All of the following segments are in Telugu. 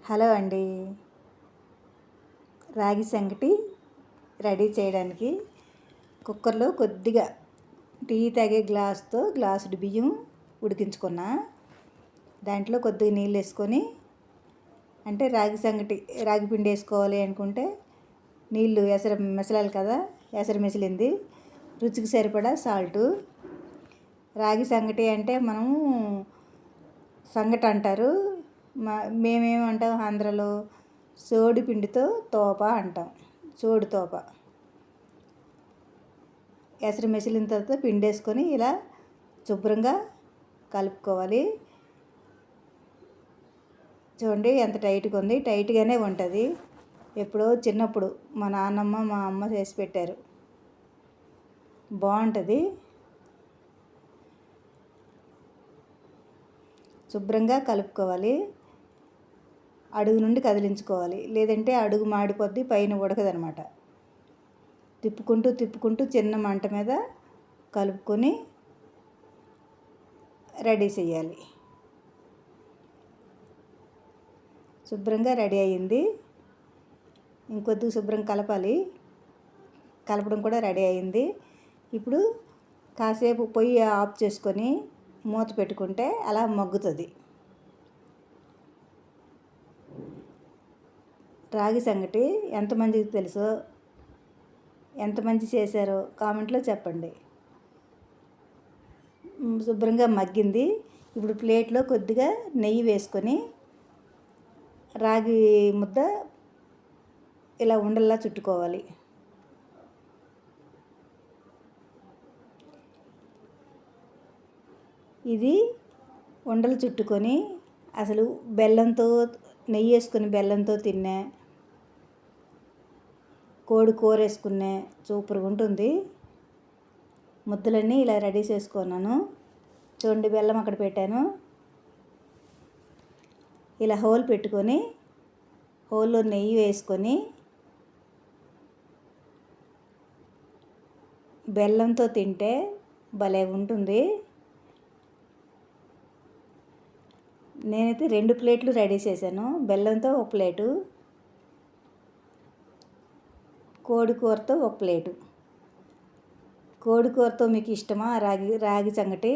హలో అండి. రాగి సంగటి రెడీ చేయడానికి కుక్కర్లో కొద్దిగా టీ తాగే గ్లాసుడు బియ్యం ఉడికించుకున్నా. దాంట్లో కొద్దిగా నీళ్ళు వేసుకొని, అంటే రాగి పిండి వేసుకోవాలి అనుకుంటే నీళ్ళు మెసలాలి కదా, మెసిలింది. రుచికి సరిపడా సాల్టు. రాగి సంగటి అంటే మనము సంగటి అంటారు, మేమేమంటాం ఆంధ్రలో సోడి పిండితో తోప అంటాం. సోడి తోప. మెసిలిన తర్వాత పిండి వేసుకొని ఇలా శుభ్రంగా కలుపుకోవాలి. చూడండి ఎంత టైట్గా ఉంది. టైట్గానే ఉంటుంది. ఎప్పుడో చిన్నప్పుడు మా నాన్నమ్మ మా అమ్మ చేసి పెట్టారు, బాగుంటుంది. శుభ్రంగా కలుపుకోవాలి. అడుగు నుండి కదిలించుకోవాలి, లేదంటే అడుగు మాడిపోద్ది, పైన ఉడకదనమాట. తిప్పుకుంటూ చిన్న మంట మీద కలుపుకొని రెడీ చేయాలి. శుభ్రంగా రెడీ అయ్యింది. ఇంకొద్దిగా శుభ్రంగా కలపాలి. కలపడం కూడా రెడీ అయ్యింది. ఇప్పుడు కాసేపు పొయ్యి ఆఫ్ చేసుకొని మూత పెట్టుకుంటే అలా మగ్గుతుంది. రాగి సంగటి ఎంతమందికి తెలుసో, ఎంతమంది చేశారో కామెంట్లో చెప్పండి. శుభ్రంగా మగ్గింది. ఇప్పుడు ప్లేట్లో కొద్దిగా నెయ్యి వేసుకొని రాగి ముద్ద ఇలా ఉండల్లా చుట్టుకోవాలి. ఇది ఉండలు చుట్టుకొని అసలు బెల్లంతో, నెయ్యి వేసుకొని బెల్లంతో తిన్నా, కోడి కూర వేసుకునే సూపర్గా ఉంటుంది. ముద్దలన్నీ ఇలా రెడీ చేసుకున్నాను. చూడండి, బెల్లం అక్కడ పెట్టాను. ఇలా హోల్ పెట్టుకొని హోల్లో నెయ్యి వేసుకొని బెల్లంతో తింటే భలే ఉంటుంది. నేనైతే 2 ప్లేట్లు రెడీ చేశాను. బెల్లంతో 1 ప్లేటు, కోడి కూరతో 1 ప్లేటు. కోడి కూరతో మీకు ఇష్టమా రాగి సంగటి,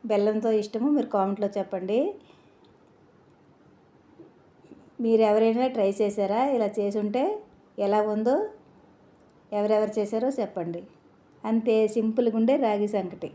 బెల్లంతో ఇష్టమో మీరు కామెంట్లో చెప్పండి. మీరు ఎవరైనా ట్రై చేశారా? ఇలా చేసుంటే ఎలా ఉందో ఎవరెవరు చేశారో చెప్పండి. అంతే సింపుల్గా ఉండే రాగి సంగటి.